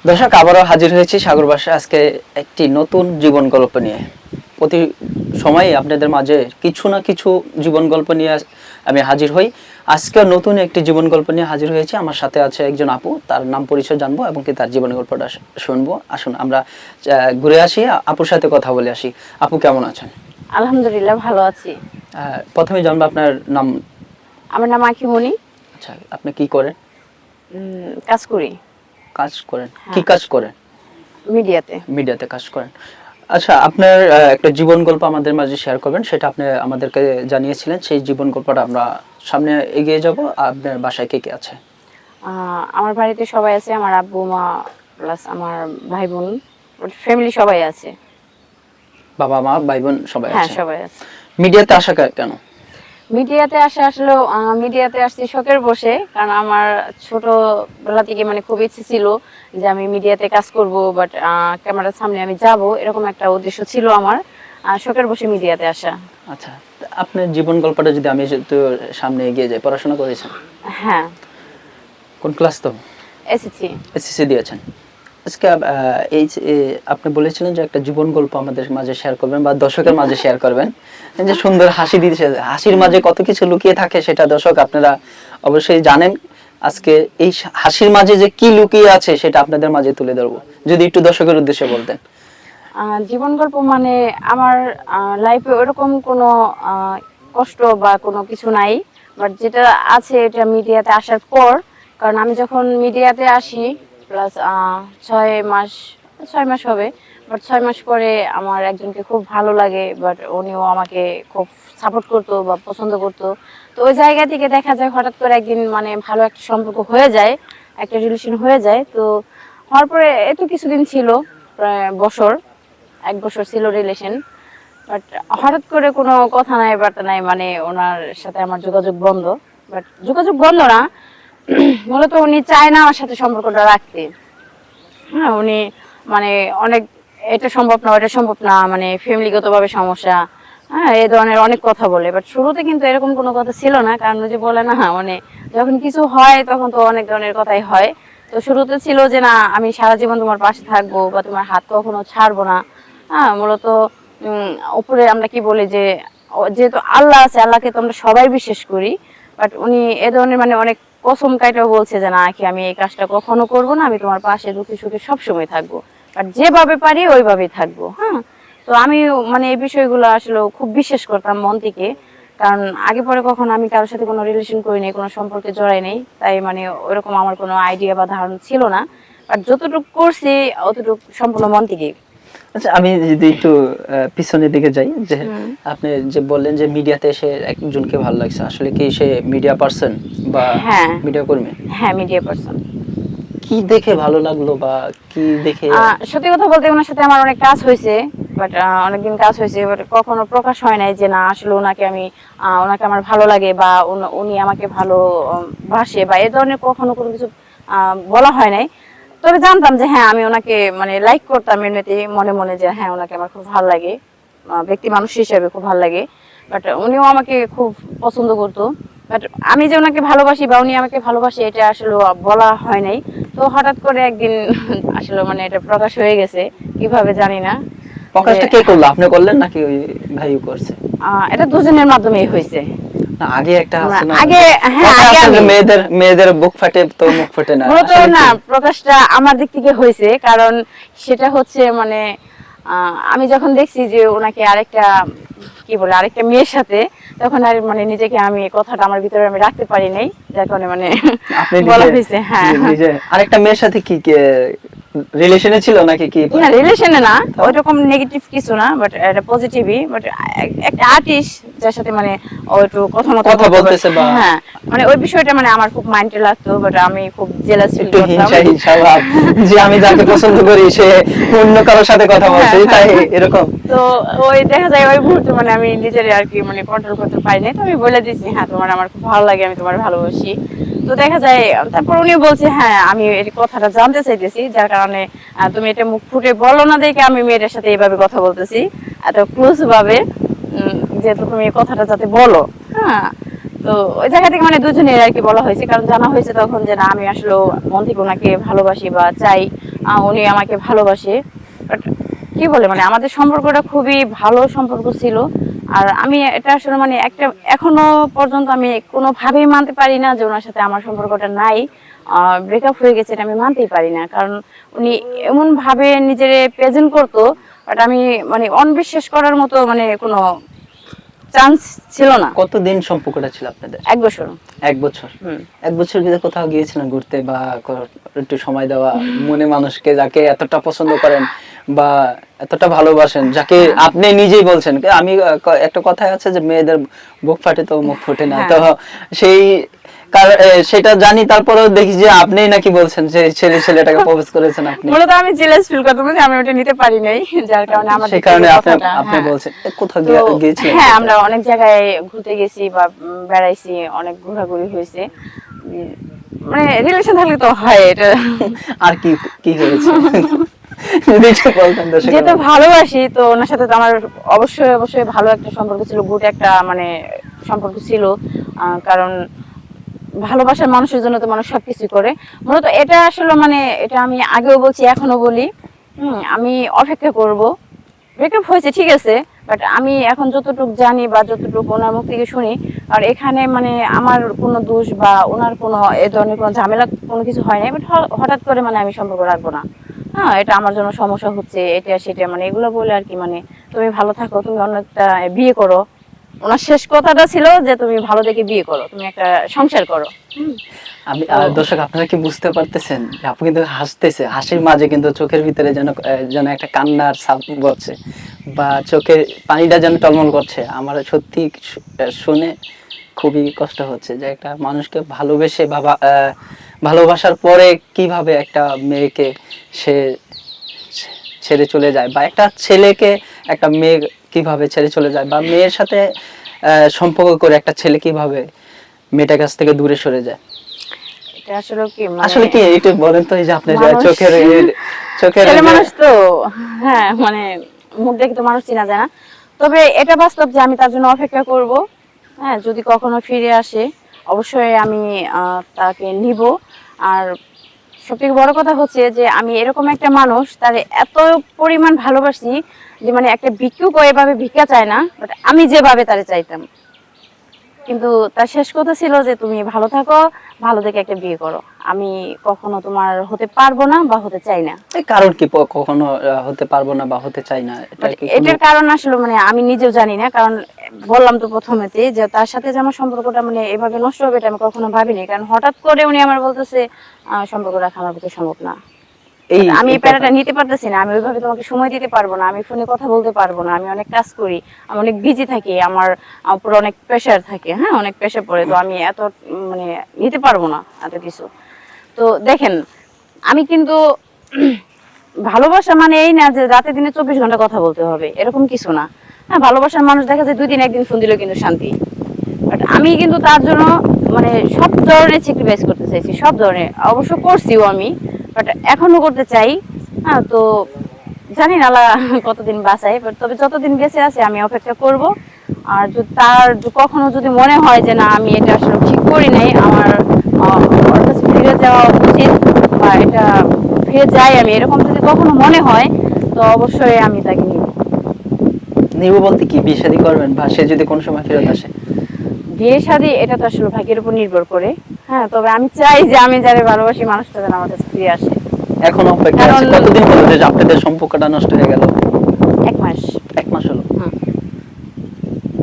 দর্শক, আবারও হাজির হয়েছি সাগর বাসায় আজকে একটি নতুন জীবন গল্প নিয়ে। প্রতি সময় আপনাদের মাঝে কিছু না কিছু জীবন গল্প নিয়ে আমি হাজির হই। আজকে নতুন একটি জীবন গল্প নিয়ে হাজির হয়েছি। আমার সাথে আছে একজন আপু, তার নাম পরিচয় জানবো এবং কি তার জীবন গল্পটা শুনবো। আসুন আমরা ঘুরে আসি, আপুর সাথে কথা বলে আসি। আপু কেমন আছেন? আলহামদুলিল্লাহ, ভালো আছি। প্রথমে জানবো আপনার নাম। আমার নাম আঁখিমণি। আচ্ছা, আপনি কি করেন? কাজ করি। কাজ করেন? হ্যাঁ। কি কাজ করেন? মিডিয়াতে। মিডিয়াতে কাজ করেন। আচ্ছা, আপনার একটা জীবন গল্প আমাদের মাঝে শেয়ার করবেন, সেটা আপনি আমাদেরকে জানিয়েছিলেন। সেই জীবন গল্পটা আমরা সামনে এগিয়ে যাব। আপনার বাসায় কে কে আছে? আমার বাড়িতে সবাই আছে, আমার আব্বু মা প্লাস আমার ভাই বোন, ফ্যামিলি সবাই আছে। বাবা মা ভাই বোন সবাই হ্যাঁ, আছে? সবাই আছে। মিডিয়াতে আসা কেন? মিডিয়াতে আসা আসলে মিডিয়াতে আসছি শখের বসে, কারণ আমার ছোটবেলা থেকে মানে খুব ইচ্ছে ছিল যে আমি মিডিয়াতে কাজ করব, বাট ক্যামেরার সামনে আমি যাব, এরকম একটা উদ্দেশ্য ছিল আমার। শখের বসে মিডিয়াতে আসা। আচ্ছা, আপনার জীবন গল্পটা যদি আমি একটু সামনে এগিয়ে যাই, পড়াশোনা করেছেন? হ্যাঁ। কোন ক্লাস? তো এসেছি। এসএসসি দিয়েছেন। আজকে এই আপনি বলেছিলেন যে একটা জীবন গল্প আমাদের মাঝে শেয়ার করবেন বা দর্শকের মাঝে শেয়ার করবেন। এই যে সুন্দর হাসি দিয়েছে, হাসির মাঝে কত কিছু লুকিয়ে থাকে সেটা দর্শক আপনারা অবশ্যই জানেন। আজকে এই হাসির মাঝে যে কি লুকিয়ে আছে সেটা আপনাদের মাঝে তুলে ধরবো। যদি একটু দর্শকের উদ্দেশ্যে বলতেন। জীবন গল্প মানে আমার লাইফে ওরকম কোনো কষ্ট বা কোনো কিছু নাই, বাট যেটা আছে এটা মিডিয়াতে আসার পর। কারণ আমি যখন মিডিয়াতে আসি প্লাস 6 মাস, 6 মাস হবে, বাট 6 মাস পরে আমার একজনকে খুব ভালো লাগে, বাট উনিও আমাকে খুব সাপোর্ট করতো বা পছন্দ করতো। তো ওই জায়গা থেকে দেখা যায় হঠাৎ করে একদিন মানে ভালো একটা সম্পর্ক হয়ে যায়, একটা রিলেশন হয়ে যায়। তো হওয়ার পরে এত কিছুদিন ছিল, প্রায় 1 বছর ছিল রিলেশন, বাট হঠাৎ করে কোনো কথা নাই বার্তা নাই, মানে ওনার সাথে আমার যোগাযোগ বন্ধ। বাট যোগাযোগ বন্ধ না, মূলত উনি চায় না আমার সাথে সম্পর্কটা রাখতে। হ্যাঁ, উনি মানে অনেক এটা সম্ভব না, ওটা সম্ভব না, মানে ফ্যামিলিগতভাবে সমস্যা, হ্যাঁ, এই ধরনের অনেক কথা বলে। বাট শুরুতে কিন্তু এরকম কোনো কথা ছিল না, কারণ ওই যে বলে না, মানে যখন কিছু হয় তখন তো অনেক ধরনের কথাই হয়। তো শুরুতে ছিল যে না, আমি সারা জীবন তোমার পাশে থাকবো বা তোমার হাত কখনো ছাড়বো না। হ্যাঁ, মূলত উপরে আমরা কি বলি যে যেহেতু আল্লাহ আছে, আল্লাহকে তো আমরা সবাই বিশ্বাস করি, বাট উনি এ ধরনের মানে অনেক কসম কাইটাও বলছে যে না কি আমি এই কাজটা কখনো করবো না, আমি তোমার পাশে দুঃখে সুখে সবসময় থাকবো, আর যেভাবে পারি ওইভাবেই থাকবো। হ্যাঁ, তো আমি মানে এই বিষয়গুলো আসলে খুব বিশ্বাস করতাম মন থেকে, কারণ আগে পরে কখনো আমি কারোর সাথে কোনো রিলেশন করিনি, কোনো সম্পর্কে জড়াই নেই, তাই মানে ওরকম আমার কোনো আইডিয়া বা ধারণা ছিল না। বাট যতটুকু করছি অতটুকু সম্পূর্ণ মন থেকে। আচ্ছা, আমি যদি একটু পিছনের দিকে যাই, যে আপনি যে বললেন যে মিডিয়াতে এসে একজনকে ভালো লাগছে, আসলে কি সে মিডিয়া পার্সন বা হ্যাঁ, মিডিয়া কর্মী? হ্যাঁ, মিডিয়া পার্সন। কি দেখে ভালো লাগলো বা কি দেখে? সত্যি কথা বলতে ওনার সাথে আমার অনেক কাজ হয়েছে, বাট অনেকদিন কাজ হয়েছে, বাট কখনো প্রকাশ হয় নাই যে না আসলে ওনাকে ওনাকে আমার ভালো লাগে বা উনি আমাকে ভালো বাসে বা এই ধরনের কখনো কোনো কিছু বলা হয় নাই। তবে জানতাম যে হ্যাঁ আমি ওনাকে মানে লাইক করতাম এমনিতে মনে মনে, যে হ্যাঁ ওনাকে আমার খুব ভালো লাগে, ব্যক্তি মানুষ হিসেবে খুব ভালো লাগে। বাট উনিও আমাকে খুব পছন্দ করতো, বাট আমি যে ওনাকে ভালোবাসি বা উনি আমাকে ভালোবাসে এটা আসলে বলা হয় নাই। তো হঠাৎ করে একদিন আসলে মানে এটা প্রকাশ হয়ে গেছে, কিভাবে জানি না। প্রকাশটা কে করলো, আপনি করলেন নাকি ওই ভাইও করছে? এটা দুজনের মাধ্যমেই হয়েছে। না, আগে একটা আছে না, আগে, হ্যাঁ, আগে আমি মেয়েদের বুক ফাটে তো মুখ ফাটে না। মূলত না, প্রকাশটা আমার দিক থেকে হয়েছে, কারণ সেটা হচ্ছে মানে আমি যখন দেখছি যে ওনাকে আরেকটা কি বলে আরেকটা মেয়ের সাথে, তখন আর মানে নিজেকে আমি কথাটা আমার ভিতরে আমি রাখতে পারি নাই, যার কারণে মানে বলা হয়েছে। হ্যাঁ, আরেকটা মেয়ের সাথে কি রিলেশনে ছিল নাকি? কি না, রিলেশনে না, ওইরকম নেগেটিভ কিছু না, বাট এটা পজিটিভই। বাট একটা আর্টিস্ট যার সাথে মানে ও একটু কথা বলতেছে বা হ্যাঁ, মানে ওই বিষয়টা মানে আমার খুব মাইন্ডে লাগতো, বাট আমি খুব জেলাস ফিল করতাম হিংসা ভাব যে আমি যাকে পছন্দ করি সে অন্য কারোর সাথে কথা বলছে, তাই এরকম। তো ওই দেখা যায় ওই মুহূর্তে মানে আমি নিজের আর কি মানে কন্ট্রোল করতে পারি নাই। তো আমি বলে দিয়েছি হ্যাঁ তোমার আমার খুব ভালো লাগে, আমি তোমার ভালোবাসি। তো দেখা যায় তারপর উনিও বলছে হ্যাঁ আমি এই কথাটা জানতে চাইতেছি, যার কারণে তুমি এটা মুখ ফুটে বলো না দেখে আমি মেয়েটার সাথে এইভাবে কথা বলতেছি এত ক্লোজ ভাবে, যেহেতু তুমি এই কথাটা যাতে বলো। হ্যাঁ, তো ওই জায়গা থেকে মানে দুজনের আর কি বলা হয়েছে, কারণ জানা হয়েছে তখন যে না আমি আসলে মন থেকে ওনাকে ভালোবাসি বা চাই, উনি আমাকে ভালোবাসে। বাট কি বলে মানে আমাদের সম্পর্কটা খুবই ভালো সম্পর্ক ছিল। আর আমি এটা আসলে মানে একটা এখনো পর্যন্ত আমি কোনোভাবেই মানতে পারি না যে ওনার সাথে আমার সম্পর্কটা নাই, ব্রেকআপ হয়ে গেছে, এটা আমি মানতেই পারি না। কারণ উনি এমন ভাবে নিজের প্রেজেন্ট করতো, বাট আমি মানে অনবিশ্বাস করার মতো মানে কোনো চান্স ছিল না। কতদিন সম্পর্কটা ছিল আপনাদের? 1 বছর। 1 বছর। 1 বছর ভিতরে কোথাও গিয়েছিলেন ঘুরতে বা একটু সময় দেওয়া মনে মানুষকে যাকে এতটা পছন্দ করেন বা এতটা ভালোবাসেন, যাকে আপনি নিজেই বলছেন আমি একটা কথাই আছে যে মেয়েদের বুক ফাটে তো মুখ ফোটে না, তো সেই সেটা জানি, তারপরেও দেখি যে আপনিই নাকি বলছেন যে ছেলেটাকে প্রপোজ করেছেন আপনি। মূলত আমি জেলাস ফিল করতাম যে আমি ওটা নিতে পারি নাই, যার কারণে আমার সেই কারণে আপনি বলছেন কোথাও গিয়েছিলেন? হ্যাঁ, আমরা অনেক জায়গায় ঘুরতে গেছি বা বেড়াইছি, অনেক ঘোরাঘুরি হয়েছে। মানে রিলেশন থাকলে তো হয় এটা। আর কি কি হয়েছে যদি একটু বলতেন দর্শক। যেহেতু ভালোবাসি তো ওনার সাথে তো আমার অবশ্যই অবশ্যই ভালো একটা সম্পর্ক ছিল, গুড একটা মানে সম্পর্ক ছিল। কারণ ভালোবাসার মানুষের জন্য তো মানুষ সবকিছু করে। মূলত এটা আসলে মানে এটা আমি আগেও বলছি এখনো বলি, আমি অপেক্ষা করব। ব্রেকআপ হয়েছে ঠিক আছে, বাট আমি এখন যতটুকু জানি বা যতটুকু ওনার মুখ থেকে শুনি, আর এখানে মানে আমার কোনো দোষ বা ওনার কোনো এ ধরনের কোনো ঝামেলা কোনো কিছু হয় নাই। বাট হঠাৎ করে মানে আমি সম্পর্ক রাখবো না, হ্যাঁ এটা আমার জন্য সমস্যা হচ্ছে, এটা সেটা মানে এগুলো বলে আর কি, মানে তুমি ভালো থাকো, তুমি অন্য একটা বিয়ে করো। ওনার শেষ কথাটা ছিল যে তুমি ভালো দেখে বিয়ে করো, তুমি একটা সংসার করো। আমি দর্শক আপনারা কি বুঝতে পারতেছেন? আপু কিন্তু হাসতেছে, হাসির মাঝে কিন্তু চোখের ভিতরে যেন যেন একটা কান্নার ছাপ বসছে বা চোখের পানিটা যেন টলমল করছে। আমার সত্যি শুনে খুবই কষ্ট হচ্ছে যে একটা মানুষকে ভালোবেসে বা ভালোবাসার পরে কিভাবে একটা মেয়েকে সে ছেড়ে চলে যায়, বা একটা ছেলেকে একটা মেয়ে কিভাবে ছেড়ে চলে যায়, বা মেয়ের সাথে সম্পর্ক করে একটা ছেলে কিভাবে মেয়েটার কাছ থেকে দূরে সরে যায়। এটা আসলে কি আসলে কি এটা বলেন তো, এই যে আপনি চোখের ছেলে মানুষ তো, হ্যাঁ মানে মুখ দেখে তো মানুষ চেনা যায় না। তবে এটা বাস্তব যে আমি তার জন্য অপেক্ষা করব। হ্যাঁ, যদি কখনো ফিরে আসে অবশ্যই আমি তাকে নিব। আর সবথেকে বড় কথা হচ্ছে যে আমি এরকম একটা মানুষ তার এত পরিমাণ ভালোবাসি যে মানে একটা ভিক্ষুক এভাবে ভিক্ষা চায় না, বাট আমি যেভাবে তারে চাইতাম। কিন্তু তার শেষ কথা ছিল যে তুমি ভালো থাকো, ভালো দেখে একটা বিয়ে করো, আমি কখনো তোমার হতে পারবো না বা হতে চাই না। কারণ কি কখনো হতে পারবো না বা হতে চাই না, এটার কারণ আসলে মানে আমি নিজেও জানি না। কারণ বললাম তো প্রথমেতে যে তার সাথে যে আমার সম্পর্কটা মানে এভাবে নষ্ট হবে এটা আমি কখনো ভাবিনি। কারণ হঠাৎ করে উনি আমার বলতেছে সম্পর্ক রাখা আমার পক্ষে সম্ভব না। আমি এই প্যারাটা নিতে পারতেছি না, আমি ওইভাবে তোমাকে সময় দিতে পারবো না, আমি ফোনে কথা বলতে পারবো না, আমি অনেক কাজ করি, আমি অনেক বিজি থাকি, আমার উপর অনেক প্রেশার থাকে, হ্যাঁ অনেক প্রেশার পড়ে, তো আমি এত মানে নিতে পারবো না এত কিছু। তো দেখেন আমি কিন্তু ভালোবাসা মানে এই না যে রাতে দিনে 24 ঘন্টা কথা বলতে হবে, এরকম কিছু না। হ্যাঁ, ভালোবাসার মানুষ দেখা যায় 2 দিন 1 দিন ফোন দিলেও কিন্তু শান্তি। বাট আমি কিন্তু তার জন্য মানে সব ধরনের স্যাক্রিফাইস করতে চাইছি, সব ধরনের, অবশ্য করছিও আমি, বাট এখনো করতে চাই। হ্যাঁ, তো জানি না আল্লাহ কতদিন বাঁচায়, বাট তবে যতদিন বেঁচে আছে আমি অপেক্ষা করব। আর তার কখনো যদি মনে হয় যে না আমি এটা আসলে ঠিক করি নাই, আমার ওর কাছে ফিরে যাওয়া উচিত বা এটা ফিরে যাই আমি, এরকম যদি কখনো মনে হয় তো অবশ্যই আমি তাকে নিব। বলতে কি বিয়ে শাদী করবেন বা সে যদি কোনো সময় ফেরত আসে? বিয়ে শাদী এটা তো আসলে ভাগ্যের উপর নির্ভর করে। হ্যাঁ, তবে আমি চাই যে আমি যারে ভালোবাসি মানুষটা যেন আমার কাছে ফিরে আসে। এখন অপেক্ষা আছে, কতদিন হলো যে আপনাদের সম্পর্কটা নষ্ট হয়ে গেল? 1 মাস। 1 মাস হলো।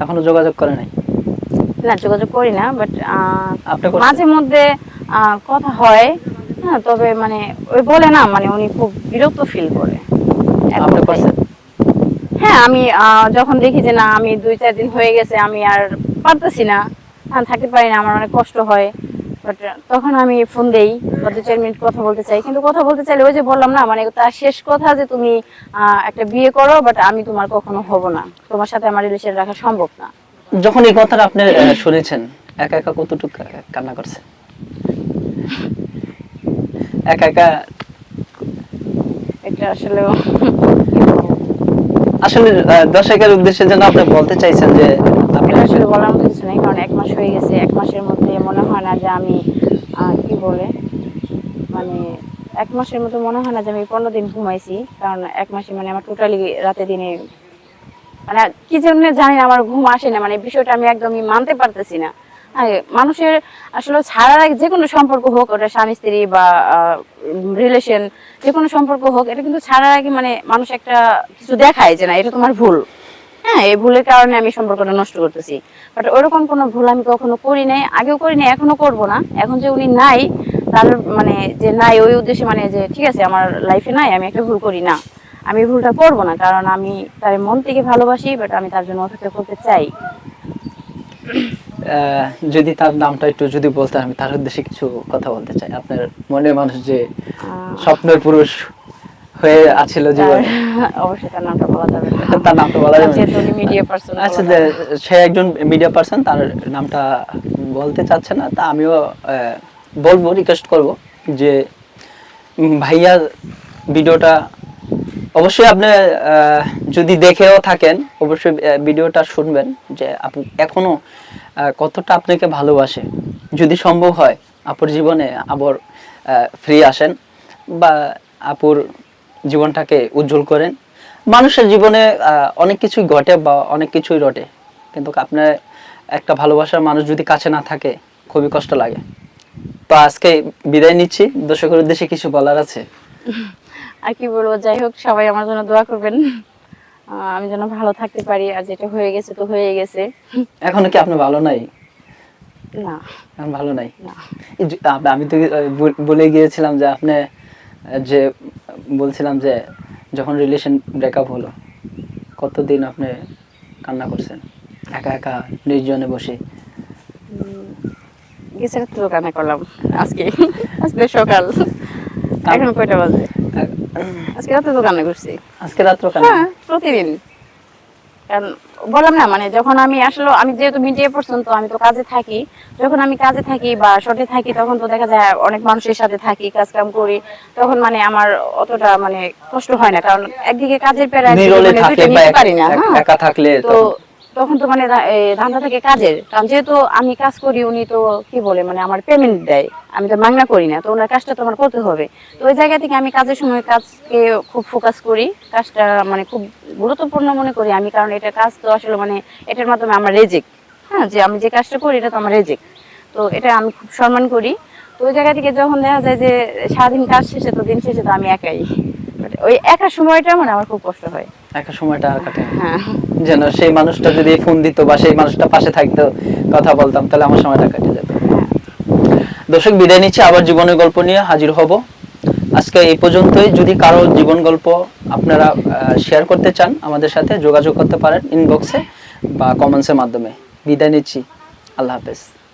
এখনো যোগাযোগ করে নাই? না, যোগাযোগ করি না, বাট মাঝে মধ্যে কথা হয়। হ্যাঁ, তবে মানে ওই বলে না মানে উনি খুব বিরক্ত ফিল করে। হ্যাঁ, আমি যখন দেখি যে না আমি 2-4 দিন হয়ে গেছে আমি আর পারতেছি না, থাকতে পারি না, আমার অনেক কষ্ট হয়, বাট তখন আমি ফোন দেই বা 2-4 মিনিট কথা বলতে চাই। কিন্তু কথা বলতে চাইলে ওই যে বললাম না মানে তার শেষ কথা যে তুমি একটা বিয়ে করো, বাট আমি তোমার কখনো হব না, তোমার সাথে আমার রিলেশন রাখা সম্ভব না। যখন এই কথাটা আপনি শুনেছেন একা একা কতটুকু কান্না করছে? একা একা এটা আসলে আসলে দর্শকের উদ্দেশ্যে যেন আপনি বলতে চাইছেন যে আপনার আসলে বলার মতো কিছু নেই, কারণ 1 মাস হয়ে গেছে। 1 মাসের মধ্যে মনে হয় না যে আমি কি বলে মানে 1 মাসের মধ্যে মনে হয় না যে আমি 15 দিন ঘুমাইছি, কারণ 1 মাসে মানে আমার টোটালি রাতে দিনে মানে কি জন্য জানি না আমার ঘুম আসে না, মানে বিষয়টা আমি একদমই মানতে পারতেছি না। মানুষের আসলে ছাড়ার আগে যে কোনো সম্পর্ক হোক, ওটা স্বামী স্ত্রী বা রিলেশন, যে কোনো সম্পর্ক হোক, এটা কিন্তু ছাড়ার আগে মানে মানুষ একটা কিছু দেখায় যে না এটা তোমার ভুল। হ্যাঁ, এই ভুলের কারণে আমি সম্পর্কটা নষ্ট করতেছি, বাট ওরকম কোনো ভুল আমি কখনো করি নাই, আগেও করি নাই, এখনো করব না। এখন যে উনি নাই, তার মানে যে নাই ওই উদ্দেশ্যে মানে যে ঠিক আছে আমার লাইফে নাই, আমি একটা ভুল করি না, আমি এই ভুলটা করব না, কারণ আমি তার মন থেকে ভালোবাসি, বাট আমি তার জন্য অপেক্ষা করতে চাই। যদি তার নামটা একটু যদি বলতেন, আমি তার উদ্দেশ্যে কিছু কথা বলতে চাই। আপনার মনের মানুষ যে স্বপ্নের পুরুষ হয়ে আছিল জীবনে, অবশ্যই তার নামটা বলা যাবে না। তার নামটা বলা যাবে না। যেহেতু উনি মিডিয়া পারসন। আচ্ছা, সে একজন মিডিয়া পারসন, তার নামটা বলতে চাচ্ছে না, তা আমিও বলবো, রিকোয়েস্ট করব যে ভাইয়া ভিডিওটা অবশ্যই আপনি যদি দেখেও থাকেন, অবশ্যই ভিডিওটা শুনবেন যে আপু এখনো কতটা আপনাকে ভালোবাসে। যদি সম্ভব হয় আপুর জীবনে আবার ফ্রি আসেন বা আপুর জীবনটাকে উজ্জ্বল করেন। মানুষের জীবনে অনেক কিছুই ঘটে বা অনেক কিছুই রটে, কিন্তু আপনার একটা ভালোবাসার মানুষ যদি কাছে না থাকে খুবই কষ্ট লাগে। তো আজকে বিদায় নিচ্ছি, দর্শকের উদ্দেশ্যে কিছু বলার আছে? আর কি বলবো, যাই হোক সবাই আমার জন্য দোয়া করবেন, আমি যেন ভালো থাকতে পারি। আর যেটা হয়ে গেছে তো হয়ে গেছে। এখনো কি আপনি ভালো নাই? না, এখন ভালো নাই। না। আমি তো বলে গিয়েছিলাম যে আপনি যে বলছিলাম যে যখন রিলেশন ব্রেকআপ হলো কতদিন আপনি কান্না করছেন একা একা নির্জনে বসে? গেছে রাত্রে তো কান্না করলাম। আজকে আজকে সকাল, এখন কয়টা বাজে? আজকে রাতে তো কান্না করছি। আজকে রাত্রে কান্না? হ্যাঁ, প্রতিদিন। কারণ বললাম না, মানে যখন আমি আসলে আমি যেহেতু মিডিয়া পারসন, তো আমি তো কাজে থাকি। যখন আমি কাজে থাকি বা শর্টে থাকি, তখন তো দেখা যায় অনেক মানুষের সাথে থাকি, কাজ কাম করি, তখন মানে আমার অতটা মানে কষ্ট হয় না, কারণ একদিকে কাজের প্যারা, নিরলে থাকলে বা পারি না। একা থাকলে তো তখন তো মানে ধান্দা থাকে কাজের, কারণ যেহেতু আমি কাজ করি, উনি তো কি বলে মানে আমার পেমেন্ট দেয়, আমি তো মাংনা করি না, তো ওনার কাজটা তো আমার করতে হবে। তো ওই জায়গা থেকে আমি কাজের সময় কাজকে খুব ফোকাস করি, কাজটা মানে খুব গুরুত্বপূর্ণ মনে করি আমি, কারণ এটা কাজ তো আসলে মানে এটার মাধ্যমে আমার রেজেক। হ্যাঁ, যে আমি যে কাজটা করি এটা তো আমার রেজেক, তো এটা আমি খুব সম্মান করি। তো ওই জায়গা থেকে যখন দেখা যায় যে সারাদিন কাজ শেষে, তো দিন শেষে তো আমি একাই, ওই একা সময়টা মানে আমার খুব কষ্ট হয়। একা সময়টা কাটে। হ্যাঁ, যেন সেই মানুষটা যদি ফোন দিত বা সেই মানুষটা পাশে থাকতো, কথা বলতাম, তাহলে আমার সময়টা কেটে যেত। দর্শক, বিদায় নিচ্ছে, আবার জীবনের গল্প নিয়ে হাজির হব। আজকে এই পর্যন্তই। যদি কারো জীবন গল্প আপনারা শেয়ার করতে চান, আমাদের সাথে যোগাযোগ করতে পারেন ইনবক্সে বা কমেন্টসের মাধ্যমে। বিদায় নিচ্ছি, আল্লাহ হাফেজ।